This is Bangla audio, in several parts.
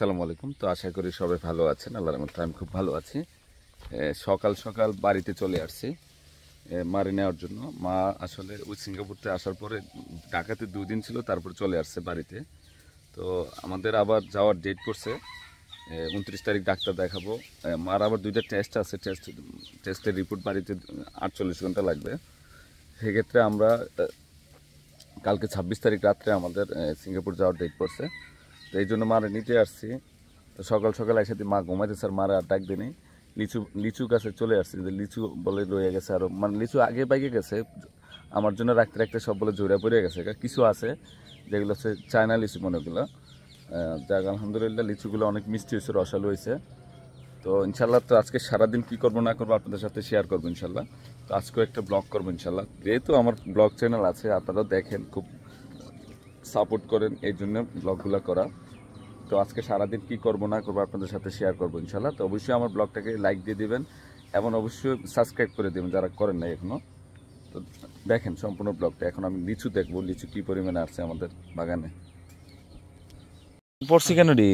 আসসালামু আলাইকুম। তো আশা করি সবাই ভালো আছেন। আল্লাহর রহমতে আমি খুব ভালো আছি। সকাল সকাল বাড়িতে চলে আসছি মারে নেওয়ার জন্য। মা আসলে ওই সিঙ্গাপুরতে আসার পরে ঢাকাতে 2 দিন ছিল, তারপর চলে আসছে বাড়িতে। তো আমাদের আবার যাওয়ার ডেট করছে 29 তারিখ, ডাক্তার দেখাবো। মার আবার 2টা টেস্ট আছে, টেস্টের রিপোর্ট বাড়িতে 48 ঘন্টা লাগবে। সেক্ষেত্রে আমরা কালকে 26 তারিখ রাত্রে আমাদের সিঙ্গাপুর যাওয়ার ডেট করছে। তো এই জন্য মারে নিতে আসছি। তো সকাল সকাল একসাথে মা ঘুমাইতে স্যার মারা আর ডাক দিই। লিচু গাছে চলে আসছি, যে লিচু বলে রয়ে গেছে আরও, মানে লিচু আগে পাইকে গেছে আমার জন্য রাখতে রাখতে সব বলে জোরে পড়ে গেছে। কিছু আছে যেগুলো হচ্ছে চায়না লিচু মনেগুলো, যাক আলহামদুলিল্লাহ লিচুগুলো অনেক মিষ্টি হয়েছে, রসালো হয়েছে। তো ইনশাল্লাহ তো আজকে সারাদিন কী করবো না করবো আপনাদের সাথে শেয়ার করবো ইনশাল্লাহ। তো আজকেও একটা ব্লগ করবো ইনশাল্লাহ, যেহেতু আমার ব্লগ চ্যানেল আছে, আপনারাও দেখেন, খুব সাপোর্ট করেন, এই জন্য ব্লগগুলো করা। তো আজকে সারাদিন কী করবো না করবো আপনাদের সাথে শেয়ার করবো ইনশাল্লাহ। তো অবশ্যই আমার ব্লগটাকে লাইক দিয়ে দিবেন এবং অবশ্যই সাবস্ক্রাইব করে দেবেন যারা করেন নাই এখনও। তো দেখেন সম্পূর্ণ ব্লগটা। এখন আমি লিচু দেখবো, লিচু কী পরিমাণে আসছে আমাদের বাগানে। পড়ছি কেন রে?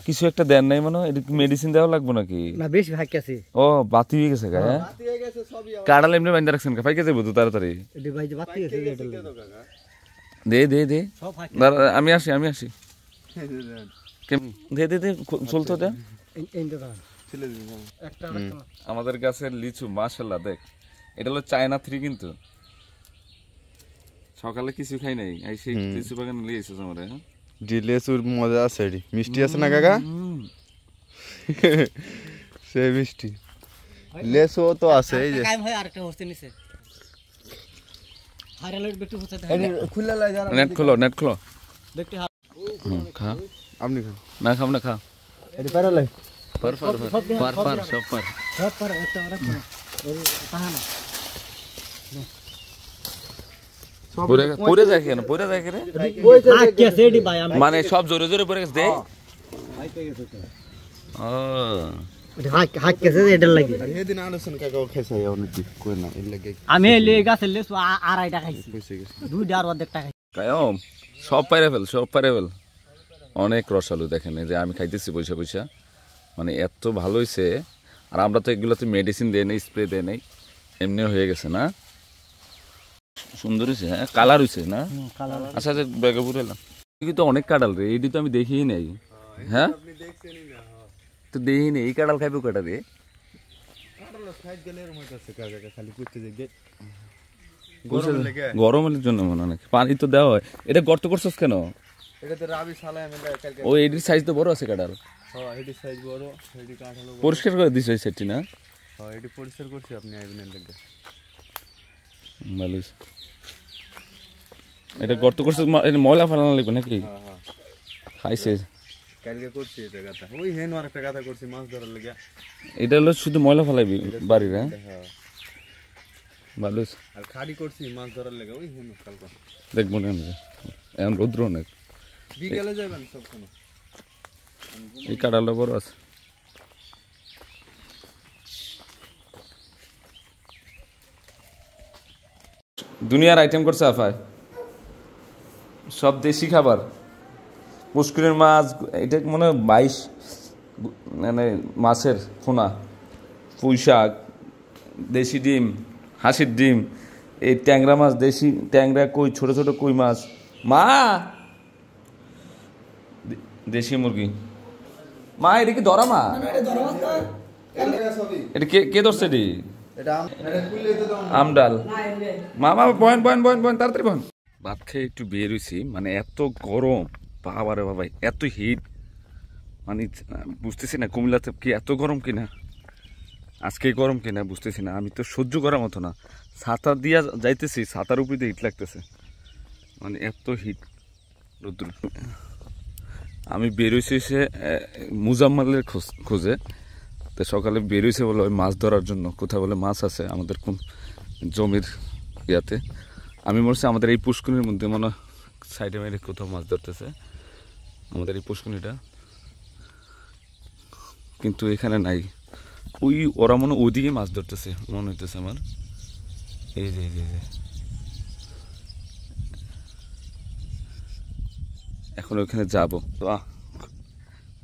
কিছু একটা দেন নাই মনে হয়, মেডিসিন দেওয়া লাগবো নাকি? না বেশি ভাগ গেছে। ও বাতি হয়ে গেছে গা? হ্যাঁ কাড়াল এমনি বাইন্দা রাখছেন কা? ফাইকে যাবো তো তাড়াতাড়ি। দে দে দে, আমি আসি দে দে দে, চলতো দে। আমাদের গাছের লিচু মাশাআল্লাহ, দেখ এটা হলো চায়না 3 কিন্তু। সকালে কিছু খাই নাই, এই সেই লিচু বাগান নিয়ে এসেছে আমারে। লেচুর মজা আছে, মিষ্টি আছে না কাকা? সে মিষ্টি লেচু তো আছে। এই যে নেট খোলো খা। আপনি খান না খাও না খা। पर सब पर পুরে যায় কেন? পুরে যায় কেন মানে সব জোরে জোরে পড়ে গেছে। সব পাইরে ফেল অনেক রসালু। দেখেন এই যে আমি খাইতেছি বৈশা বৈশা, মানে এত ভালো হয়েছে। আর আমরা তো এগুলোতে মেডিসিন দেয় নেই, স্প্রে দেয় নেই, এমনি হয়ে গেছে না? সুন্দর হয়েছে, হ্যাঁ কালার হয়েছে না? আচ্ছা আচ্ছা ব্যাগে পুরো এলাম কিন্তু অনেক কাঁঠাল রে, এটি তো আমি দেখিই নাই। হ্যাঁ তো দেখি নেই, এই কাঁঠাল খাইবো কটা রে? গরমের জন্য মনে হয়, পানি তো দেওয়া হয়। এটা গর্ত করছস কেন? ও এটির সাইজ তো বড় আছে কাঁঠাল। পরিষ্কার করে দিছ ওই সেটটি না? পরিষ্কার করছি, আপনি ভালো। এটা গর্ত করছে, ময়লা ফেলানো লাগবে নাকি? খাইছে এটা হলো শুধু ময়লা ফেলাইবি বাড়ির? হ্যাঁ ভালো দেখবো না, এখন রৌদ্র অনেক। এই কাঁঠালটা বড় আছে। দুনিয়ার আইটেম করছে আফায়, সব দেশি খাবার। পুষ্করের মাছ, এটা মনে হয় 22 মানে মাছের ফোনা, পুঁই শাক, দেশি ডিম, হাঁসের ডিম, এই ট্যাংরা মাছ, দেশি ট্যাংরা, কই ছোট ছোট কই মাছ, মা দেশি মুরগি। মা এটা কি ধরা? মা এটা কে ধরছে? এটি আমডাল। মামা বয়েন তাড়াতাড়ি বয়েন। ভাত খেয়ে একটু বের হয়েছি, মানে এত গরম, বাবারে বাবা এত হিট, মানে বুঝতেছি না কুমিল্লাতে কি এত গরম কিনা, আজকে গরম কিনা বুঝতেছি না। আমি তো সহ্য করার মতো না, ছাতা দিয়া যাইতেছি, ছাতার উপরে হিট লাগতেছে, মানে এত হিট রোদ্র। আমি বেরোইছি সে মুজাম্মালের খোঁজে। তো সকালে বেরোইছে বলে ওই মাছ ধরার জন্য, কোথাও বলে মাছ আছে আমাদের কোন জমির ইয়াতে। আমি মনে হচ্ছে আমাদের এই পুষ্করিণীর মধ্যে মনে সাইডে মাইডে কোথাও মাছ ধরতেছে আমাদের এই পুষ্করিণীটা, কিন্তু এখানে নাই। ওই ওরা মনে ওইদিকে মাছ ধরতেছে মনে হইতেছে আমার। এই যে এখন ওইখানে যাবো। তো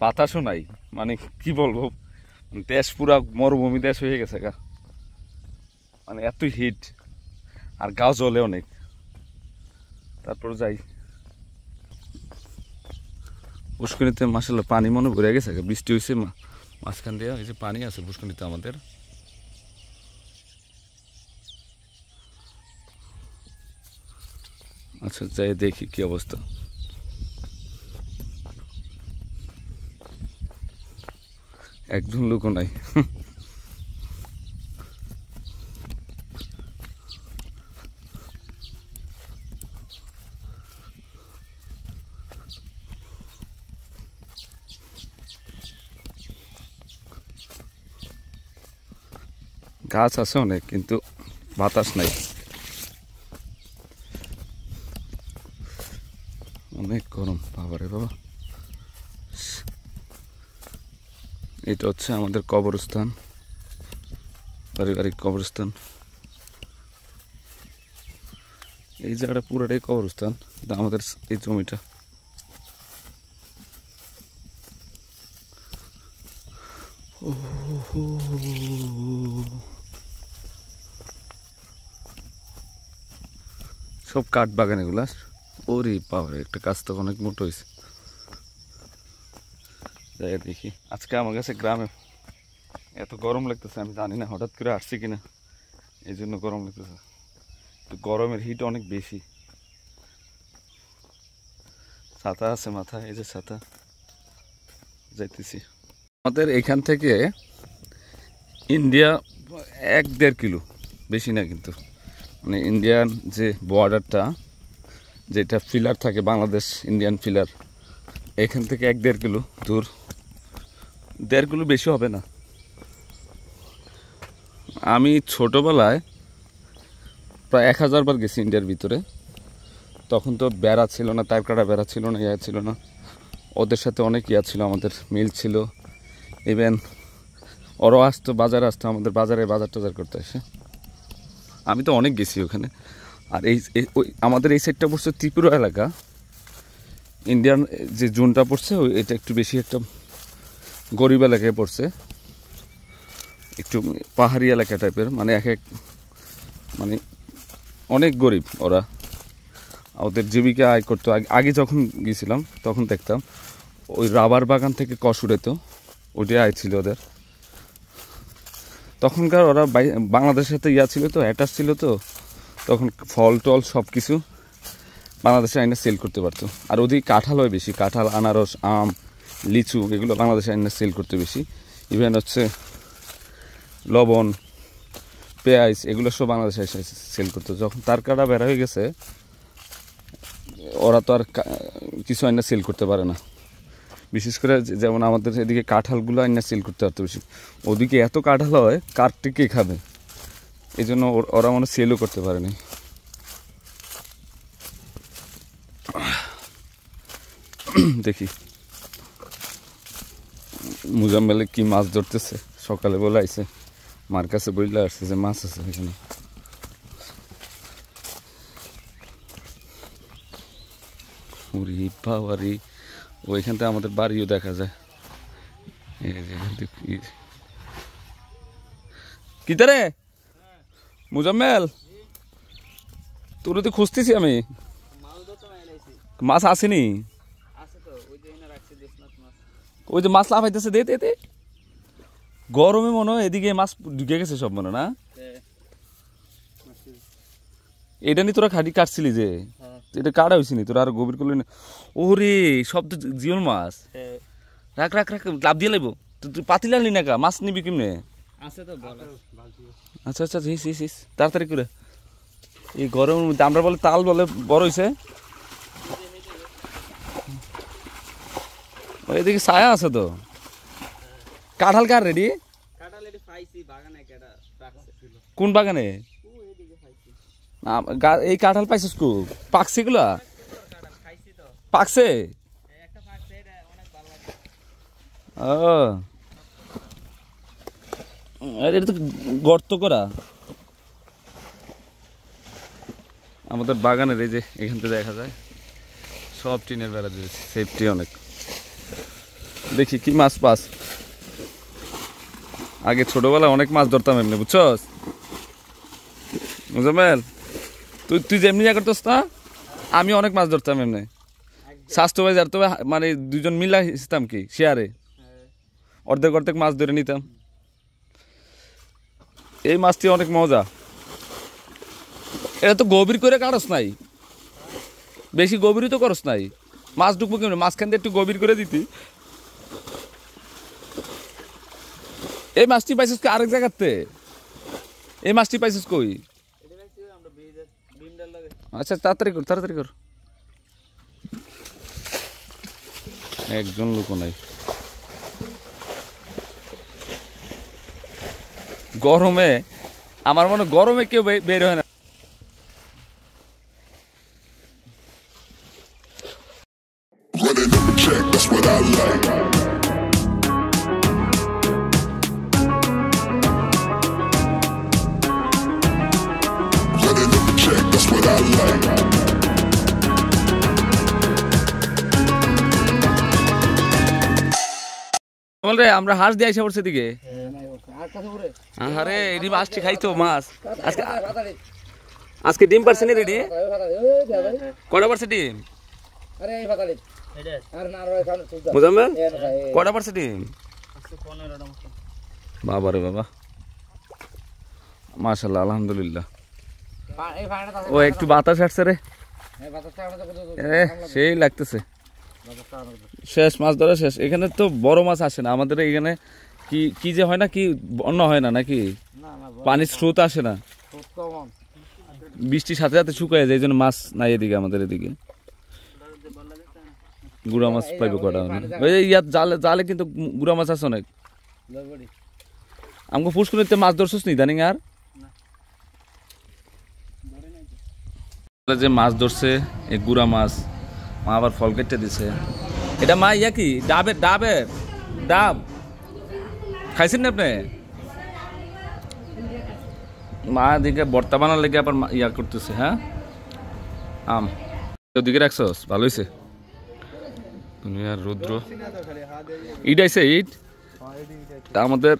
বাতাসও নাই, মানে কি বলবো, দেশ পুরা মরুভূমি দেশ হয়ে গেছে গা, মানে এত হিট, আর গাও জ্বলে অনেক। তারপর যাই পুষ্করিণীতে, মাসাল্লাহ পানি মনে ভরে গেছে, বৃষ্টি হয়েছে মাঝখান দিয়ে, এই যে পানি আছে পুষ্করিণীতে আমাদের। আচ্ছা যাই দেখি কি অবস্থা। একজন লোকও নাই। গাছ আছে অনেক, কিন্তু বাতাস নাই, অনেক গরম বাবারে বাবা। এটা হচ্ছে আমাদের কবরস্থান, পারিবারিক কবরস্থান। এই জায়গাটা পুরোটাই কবরস্থান, আমাদের এই জমিটা। সব কাঠ বাগান এগুলা। ওরে বাবারে, একটা গাছ তো অনেক মোটো হয়েছে। যাই দেখি, আজকে আমার কাছে গ্রামে এত গরম লাগতেছে, আমি জানি না হঠাৎ করে আসছি কিনা, এই জন্য গরম লাগতেছে। তো গরমের হিট অনেক বেশি। ছাতা আছে মাথায়, এই যে ছাতা। যাইতেছি আমাদের এখান থেকে ইন্ডিয়া 1-1.5 কিলো, বেশি না কিন্তু, মানে ইন্ডিয়ান যে বর্ডারটা, যেটা ফিলার থাকে বাংলাদেশ ইন্ডিয়ান ফিলার, এখান থেকে 1-1.5 কিলো দূর। 1.5 কিলো বেশি হবে না। আমি ছোটবেলায় প্রায় 1000 বার গেছি ইন্ডিয়ার ভিতরে। তখন তো বেড়া ছিল না, তার কাটা বেড়া ছিল না, ইয়া ছিল না। ওদের সাথে অনেক ইয়া ছিল, আমাদের মিল ছিল। ইভেন ওরাও আসতো, বাজারে আসতো, আমাদের বাজারে বাজার টাজার করতে আসে। আমি তো অনেক গেছি ওখানে। আর ওই আমাদের এই সাইডটা পড়ছে ত্রিপুরা এলাকা, ইন্ডিয়ান যে জোনটা পড়ছে এটা একটু বেশি একটা গরিব এলাকায় পড়ছে, একটু পাহাড়ি এলাকা টাইপের, মানে মানে অনেক গরিব ওরা। ওদের জীবিকা আয় করতো। আগে যখন গিয়েছিলাম তখন দেখতাম ওই রাবার বাগান থেকে কসুরেতো, ওইটাই আয় ছিল ওদের। তখনকার ওরা বাংলাদেশের সাথে ইয়া ছিল তো, অ্যাটাচ ছিল তো, তখন ফল টল সব কিছু বাংলাদেশে আইনে সেল করতে পারতো। আর ওদিকে কাঁঠাল হয় বেশি, কাঁঠাল, আনারস, আম, লিচু, এগুলো বাংলাদেশে আইনে সেল করতে বেশি। ইভেন হচ্ছে লবণ, পেঁয়াজ, এগুলো সব বাংলাদেশে এসে সেল করতো। যখন তার কাটা বেড়া হয়ে গেছে, ওরা তো আর কিছু আইনা সেল করতে পারে না। বিশেষ করে যেমন আমাদের এদিকে কাঁঠালগুলো আইনা সেল করতে পারতো বেশি, ওদিকে এত কাঁঠাল হয়, কাঠটি কে খাবে, এই জন্য ওরা মানে সেলও করতে পারেনি। দেখি মুজাম্মেলে কি মাছ ধরতেছে, সকালে বলে আইছে, মার কাছে বইলে আসছে যে মাছ আছে এখানে। ওইখান থেকে আমাদের বাড়িও দেখা যায়। কি তারে মুজাম্মেল, তোর তো খুঁজতেছি আমি, মাছ আসেনি। ওই যে মাছ লাফাইতেছে, দে দে দে। গরমে মনে হয় এদিকে মাছ ঢুকে গেছে সব, মনে না? এটা নি তোরা খাটি কাটছিলি যে, এটা কাটা হয়েছিনি তোরা, আর গভীর করলি না? ওরে সব তো জীবন মাছ। রাখ রাখ রাখ, লাভ দিয়ে লাগবো। তুই পাতি লাগলি না কা, মাছ নিবি কেমনে? আচ্ছা আচ্ছা, তাড়াতাড়ি করে। এই গরমের মধ্যে আমরা বলে তাল বলে বড় হয়েছে, এদিকে ছায়া আছে তো। কাঁঠাল কার রেডি? কোন বাগানে? এই কাঁঠাল পাইছিস কু? পাকছে গুলা? পাকছে? এটা তো গর্ত করা আমাদের বাগানের। এই যে এখান থেকে দেখা যায় সব টিনের বেড়া দিয়েছে, সেফটি অনেক। দেখি কি মাছ পাস। আগে ছোটবেলায় অনেক মাছ ধরতাম এমনি, বুঝছস মুজাম্মেল? তুই যেমনি যা করতস না, আমি অনেক মাছ ধরতাম এমনি। স্বাস্থ্য ভাই যার, তবে মানে দুজন মিলা হিসতাম কি শেয়ারে, অর্ধেক অর্ধেক মাছ ধরে নিতাম। এই মাছটি অনেক মজা। এটা তো গভীর করে কাটস নাই, বেশি গভীরই তো করস নাই। মাছ ঢুকবো কেমন, মাঝখান দিয়ে একটু গভীর করে দিতি। এই মাছটি পাইছিস কি আরেক জায়গাতে? এই মাছটি পাইছিস কই? আচ্ছা তাড়াতাড়ি কর, তাড়াতাড়ি কর। একজন লোক নাই। গরমে আমার মনে গরমে কেউ বের হয় না। Running up a check, that's what I like. Running up a check, that's what I like. রে আমরা হাঁস দিয়ে আইসা পড়ছে দিকে। আরে এডি মাছটি খাইতো মাছ। আজকে আজকে ডিম পারছে না রেডি? কয়টা পারছে ডিম? মুজাম্মেল কয়টা পারছে ডিম? বাবা রে বাবা, মাশাআল্লাহ, আলহামদুলিল্লাহ। ও একটু বাতাস আসছে রে, সেই লাগতেছে। শেষ মাছ ধরা শেষ। এখানে তো বড় মাছ আসে না আমাদের এখানে। কি কি যে হয় না, কি অন্য হয় না নাকি? পানির স্রোত আসে না, বৃষ্টির সাথে সাথে শুকায় যায়, এই জন্য মাছ নাই এদিকে আমাদের এদিকে। গুড়া মাছ পাইবে কটা? ওই ইয়াত জালে জালে কিন্তু গুড়া মাছ আছে অনেক। আমাকে পুষ্করিতে মাছ ধরছিস নি জানি আর? যে মাছ ধরছে এই গুড়া মাছ, মা আবার ফল কেটে দিছে। এটা মা ইয়া কি ডাবের ডাবের ডাব খাইছেন না আপনি? মা দিকে ভর্তা বানার লেগে আবার ইয়া করতেছে। হ্যাঁ আম ওদিকে রাখছস, ভালো হয়েছে। দুনিয়ার রৌদ্র ইট আইছে, ইট আমাদের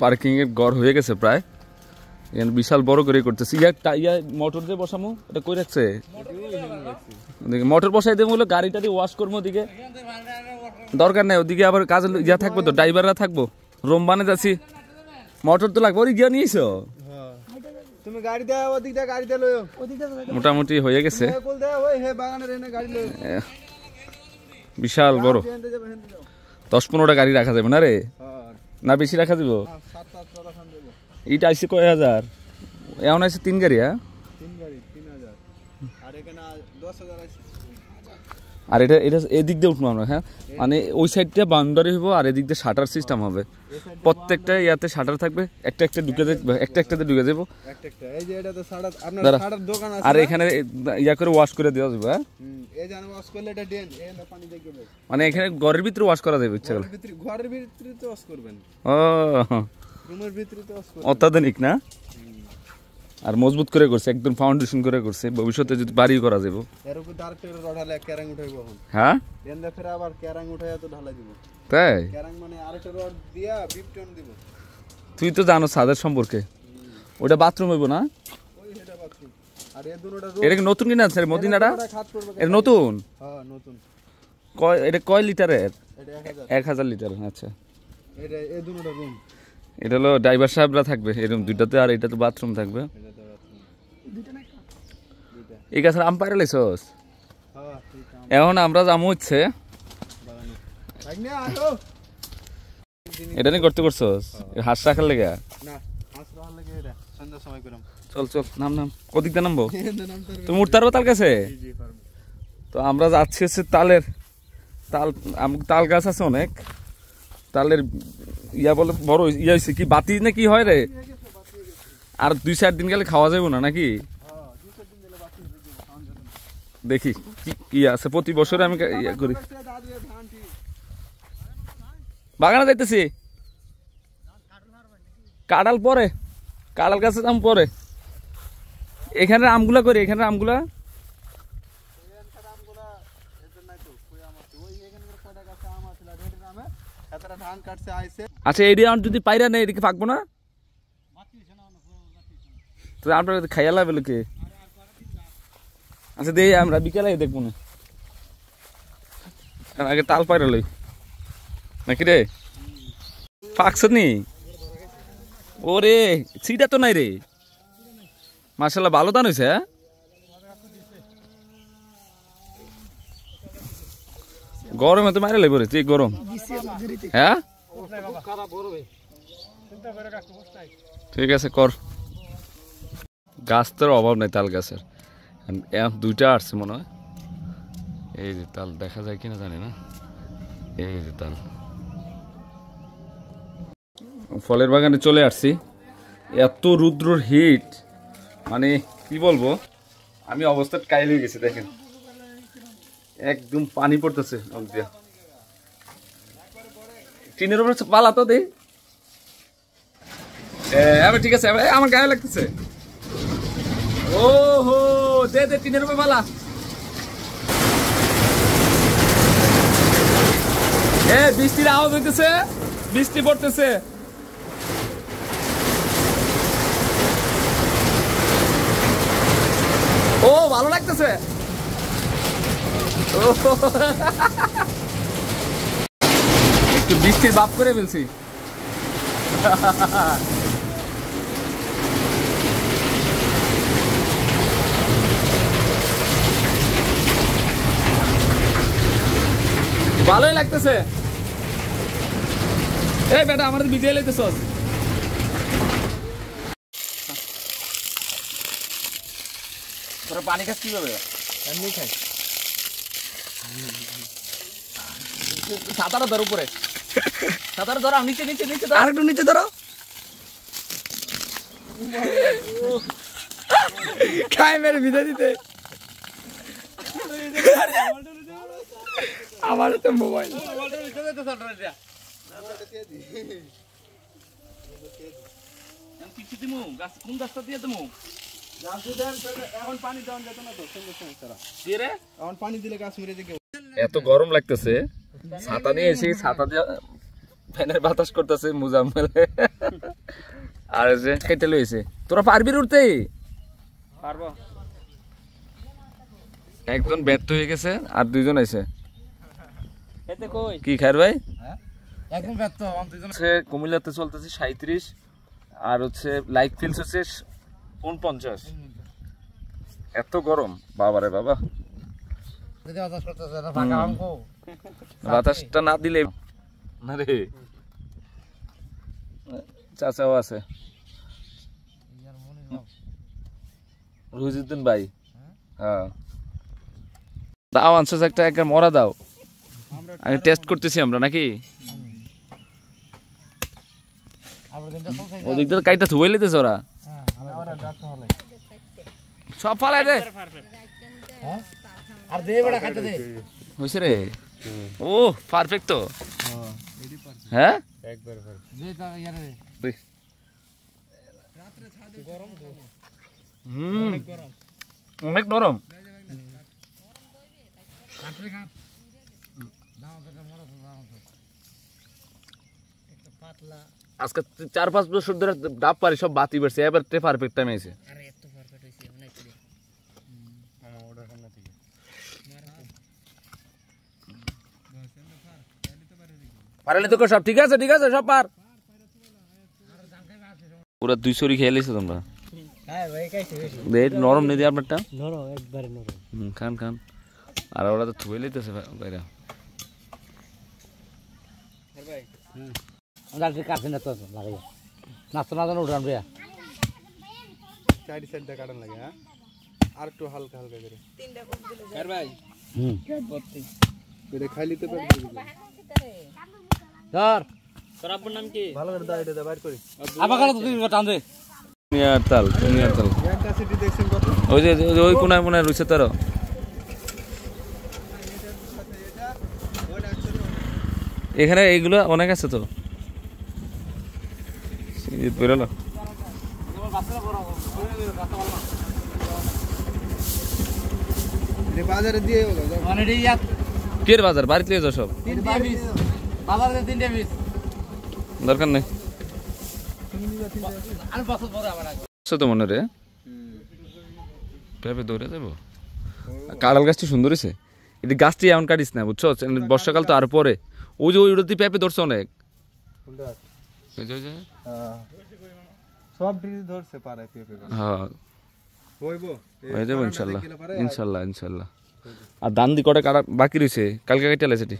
পার্কিং এর ঘর হয়ে গেছে প্রায়। এখানে বিশাল বড় করে করতেছে। ইয়া মোটর দিয়ে বসামো, এটা কই রাখছে? মোটর বসাই দেবো, গাড়িটা দিয়ে ওয়াশ করবো। ওদিকে দরকার নেই, ওদিকে আবার কাজে ইয়া থাকবো তো, ড্রাইভাররা থাকবো। রোম বানে যাচ্ছি, মোটর তো লাগবে। ওই গিয়া নিয়েছো তুমি গাড়ি দাও, ওদিকটা গাড়ি দে লয়ো। মোটামুটি হয়ে গেছে। বল দে ওই হে বাগানের এনে গাড়ি লয়ো। বিশাল বড়, 10-15টা গাড়ি রাখা যাবে না রে? না বেশি রাখা যাব? 7-8 রাখান দেব। ইটা আইছে কয় হাজার? এখন আইছে 3 গাড়ি। হ্যাঁ 3 গাড়ি 3000। আর এখানে 10000 আছে। আর এটা এটা এদিক দিয়ে উঠবো আমরা। হ্যাঁ মানে ওই সাইডটা বাউন্ডারি হইব, আর এদিক দিয়ে শাটার সিস্টেম হবে। প্রত্যেকটা ইয়াতে শাটার থাকবে, একটা একটা ঢুকে যাবে, একটা একটাতে ঢুকে যাবো। একটা এই যে এটা তো শাটার, আপনার শাটার দোকান আছে। আর এখানে ইয়া করে ওয়াশ করে দেওয়া যাবে। হ্যাঁ এই জানো ওয়াশ করলে এটা ডেন এই না পানি দিয়ে গেবে। মানে এখানে ঘরের ভিতরে ওয়াশ করা যাবে ইচ্ছা করলে? ঘরের ভিতরে তো ওয়াশ করবেন। ও রুমের ভিতরে তো ওয়াশ করবেন। অত্যাধুনিক না? আর মজবুত করে করছে, একদম ফাউন্ডেশন করে করছে। ভবিষ্যতে যদি বাড়ি করা যাবে, এর উপর ডাইরেক্ট রডালে ক্যারাং উঠাইবো এখন। হ্যাঁ এন্ডা ফের আবার ক্যারাং উঠাইয়া তো ঢালাই দিব। তাই? ক্যারাং মানে আরেকটা রড দিয়া বিপটন দিব। তুই তো জানো ছাদের সম্পর্কে। ওটা বাথরুম হইব না? ওই এটা বাথরুম। আর এই দুটোটা এটা কি নতুন কিনা আছে মদিনাটা? এটা নতুন? হ্যাঁ নতুন। এটা কয় লিটারের? এটা 1000 লিটার। আচ্ছা এটা এই দুটোটা রুম। এটা হলো ড্রাইভার সাহেবরা থাকবে এরকম দুইটাতে, আর এটাতে বাথরুম থাকবে। এটাতে বাথরুম। দুইটা না একটা? দুইটা। এই গাছের আম পাইরা লাইছস? হ্যাঁ ঠিক আছে। এখন আমরা যাবো হচ্ছে বাগানে। লাগনে আসো। এটা নিয়ে করতে করছস হাঁস রাখার লেগে? না হাঁস রাখার লেগে এটা সন্ধ্যার সময় করলাম। চল চল নাম নাম, ওদিকটা নামবো। এন্ড নাম তোর। তুমি উঠতে পারবো তাল কাছে? জি জি পারবো। তো আমরা যাচ্ছি হচ্ছে তালের তাল গাছ আছে অনেক। তালের ইয়া বলে বড় ইয়া হয়েছে কি বাতি না কি হয় রে? আর 2-4 দিন গেলে খাওয়া যাবে না নাকি? দেখি কি আছে। প্রতি বছরে আমি ইয়া করি, বাগানে যাইতেছি। কাঁঠাল পরে, কাঁঠাল গাছের আম পরে। এখানে আমগুলা করি, এখানে আমগুলা আচ্ছা এডি আর যদি পাইরা নেই এদিকে পাকবো না তো আপনার খাইয়া লাগবে লোকে আচ্ছা দেই আমরা বিকালে দেখবো না আগে তাল পাইরা লই নাকি রে পাকছ নি ওরে সিটা তো নাই রে মাশাআল্লাহ ভালো দান হইছে হ্যাঁ গরমে তো মারে লাগবে রে তুই গরম হ্যাঁ ঠিক আছে কর গাছ তোর অভাব নাই তাল গাছের দুইটা আসছে মনে হয় এই যে তাল দেখা যায় কিনা জানি না এই যে তাল ফলের বাগানে চলে আসছি এত রুদ্রর হিট মানে কি বলবো আমি অবস্থা কাইল হয়ে গেছি দেখেন একদম পানি পড়তেছে টিনের উপরে পালা তো দে এবার ঠিক আছে আমার গায়ে লাগতেছে ও হো দে দে টিনের উপরে পালা বৃষ্টির আওয়াজ হইতেছে বৃষ্টি পড়তেছে ও ভালো লাগতেছে একটু বৃষ্টির বাপ করে ফেলছি ভালোই লাগতেছে এই বেটা আমাদের বিজয় লাইতেছ তোরা পানি খাস কিভাবে এমনি খাই ছাতাটা ধরো উপরে ছাতাটা ধরো নিচে নিচে নিচে আর একটু নিচে ধরো খাই মেরে ভিজে দিতে আমার তো মোবাইল কোন গাছটা দিয়ে দেবো এত গরম লাগতেছে ছাতা নিয়ে এসে ছাতা দিয়ে ফ্যানের বাতাস করতেছে মুজাম্মেলে আর যে খেতে লইছে তোরা পারবি উঠতে পারবো একজন ব্যর্থ হয়ে গেছে আর দুইজন আইছে কি খার ভাই একদম ব্যর্থ হচ্ছে কুমিল্লাতে চলতেছে 37 আর হচ্ছে লাইক ফিলস হচ্ছে 49 এত গরম বাবারে বাবা বাতাসটা না দিলে না রে চাচাও আছে রুজিউদ্দিন ভাই হ্যাঁ দাও আনসার একটা একটা মরা দাও আগে টেস্ট করতেছি আমরা নাকি ওদিক দিয়ে কাইটা ধুয়ে লিতেছে ওরা সব ফালাই দে আর দে বড় খাইতে দে হইছে রে ও পারফেক্ট তো হ্যাঁ একবার দে তা ইয়ারে দে রাতে ছাদে গরম অনেক গরম অনেক নরম রাতে খা দাও তো মরা দাও তো একটা পাতলা আজকে 4-5 বছর ধরে ডাব পারি সব বাতি বেরছে এবার তে পারফেক্ট টাইম আইছে আরে এত পারফেক্ট হইছে অনেক করে মামা অর্ডার করনা থেকে পারলে তো সব ঠিক আছে সব পার পুরো 200 রি খেয়ে লিছো তোমরা হ্যাঁ ভাই কাইছে দে নরম নে দি আপনারটা নরম একবারে নরম খান খান আর ওরা তো ধুয়ে লইতেছে বাইরে ভাই গাড়ি কাটছেন না তো লাগে নাস্তা না জানো উড়ান ভাইয়া সাইড সাইডটা কাটন লাগে হ্যাঁ আর একটু হালকা হালকা করে তিনটা কোপ দিলে কার ভাই করতে করে খাইলি তো পেট ধর তোর আপুর নাম কি ভালো করে দাও এটা বাইর করি আবার কাটা তুই টান দে মিয়ার তাল একটা সিটি দেখছেন কত ওই যে ওই কোনায় কোনায় রইছে তার এখানে এইগুলো অনেক আছে তো ঈদ বেরোলো বাজারে দিয়ে কে বাজার বাড়িতে যাও সব 3 পিস বাজারে 3 পিস দরকার নেই তো মনে রে পেঁপে দৌড়ে যাবো কাঁড়াল গাছটি সুন্দর হয়েছে এটি গাছটি এমন কাটিস না বুঝছো বর্ষাকাল তো আর পরে ওই যে ওইটা দিয়ে পেঁপে ধরছে অনেক সব ডিজ ধরছে পারে পেঁপে হ্যাঁ হইবো হয়ে যাবো ইনশাল্লাহ ইনশাল্লাহ ইনশাল্লাহ আর দান দি কটা কাটা বাকি রয়েছে কালকে কেটে সেটি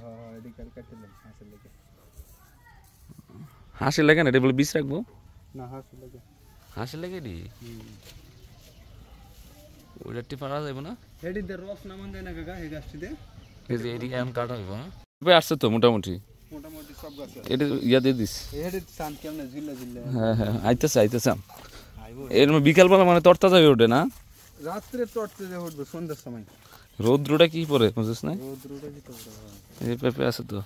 হাসি লাগে না এটা বলে বিষ রাখবো না হাসি লাগে হাসি লাগে রে ওইটা টি পারা যাবে না এডি দে রস নামান দেয় না কাকা এই গাছটিতে এই যে এদিকে এম কাটা হইব হ্যাঁ আসছে তো মোটামুটি মোটামুটি সব গাছ এটা ইয়া দিয়ে দিস এডি শান্ত কেমনে জিল্লা জিল্লা হ্যাঁ হ্যাঁ আইতেছে এর বিকালবেলা মানে তরতা যাবে ওঠে না রাত্রে টর্চে যে উঠবে সন্ধ্যার সময় রৌদ্রটা কি পরে বুঝছিস না রোদ্রটা কি তো এই পেঁপে আছে তো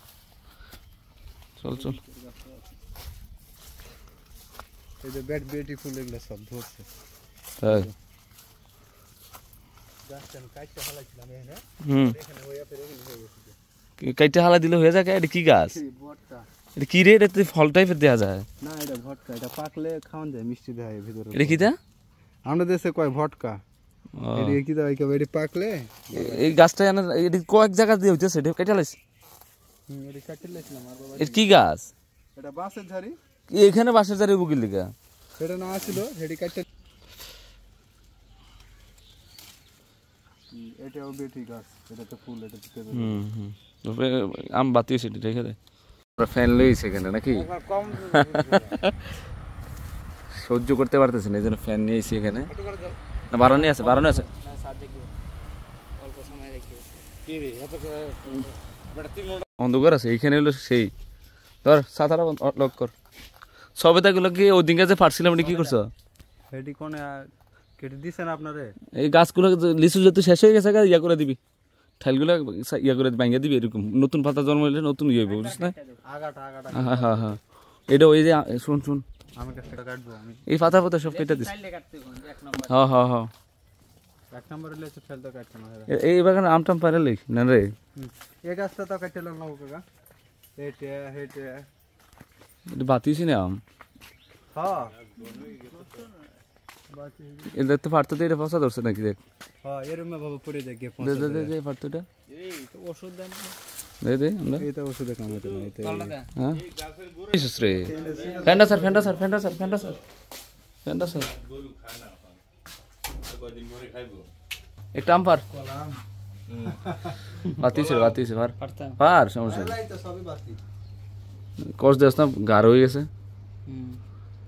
চল চল এই যে ব্যাট বিউটিফুল এগুলো সব ধরছে তাই গাছটান কাটতে হালাইছিলাম এখানে হুম এখানে হইয়া ফেরে গেল হয়ে গেছে কাইটে হালা দিলে হয়ে যায় এটা কি গাছ এই ভটকা এটা কি রে এটা ফল টাইপের দেওয়া যায় না এটা ভটকা এটা পাকলে খাওয়ান যায় মিষ্টি দেয় ভিতরে এটা কি দা আমাদের দেশে কয় ভটকা এটা কি দেয় একেবারে পাকলে এই গাছটা জানা এটা কয়েক জায়গা দিয়ে হইতেছে এটা কেটে লাইছে এটা কাটতে লাইছিলাম আর বাবা এটা কি গাছ এটা বাঁশের ঝাড়ি এখানে বাসের জারি বুকির লিগা সেটা না ছিল সেটি কাটতে এটাও বেটি গাছ এটাতে ফুল এটাতে পেঁপে হুম হুম আম বাতি সেটি রেখে দে ফ্যান লইছে এখানে নাকি কম সহ্য করতে পারতেছে না এই জন্য ফ্যান নিয়ে এসে এখানে না বারানি আছে বারানি আছে অন্ধকার আছে এইখানে হলো সেই ধর সাতারা লক কর সবেতাগুলো কি ওই দিনকে যে ফাটছিলাম কি করছো এটি কোনে কেটে দিছেন আপনারে এই গাছগুলো লিচু যেহেতু শেষ হয়ে গেছে ইয়া করে দিবি ঠাইলগুলো ইয়া করে ভাঙিয়ে দিবি এরকম নতুন পাতা জন্ম হইলে নতুন ইয়ে হবে বুঝছিস না আগাটা হ্যাঁ হ্যাঁ হ্যাঁ এটা ওই যে শুন শুন আমি কাটটা কাটবো আমি এই পাতা পাতা সব কেটে দিস হ্যাঁ হ্যাঁ হ্যাঁ এক নম্বরে লেছে ফেলতে কাটতে না এই বাগানে আমটাম পারে লিখ না রে এই গাছটা তো কাটতে লাগলো কাকা হেটে হেটে এটা বাতিছি না আম হ্যাঁ এটা তো ফাটতে এটা পচা ধরছে নাকি দেখ হ্যাঁ এরমে ভাবে পড়ে যায় গিয়ে দে দে দে দে ফাটতেটা এই তো ওষুধ দেন দে দে আমরা এই তো ওষুধে কামাতে না এই তো হ্যাঁ ইসুস রে ফেন্ডা স্যার ফেন্ডা স্যার ফেন্ডা স্যার ফেন্ডা স্যার ফেন্ডা স্যার একটা আম পার বাতিছে পার পার সমস্যা নেই এই তো সবই বাতি কস দেস না গাঢ় হয়ে গেছে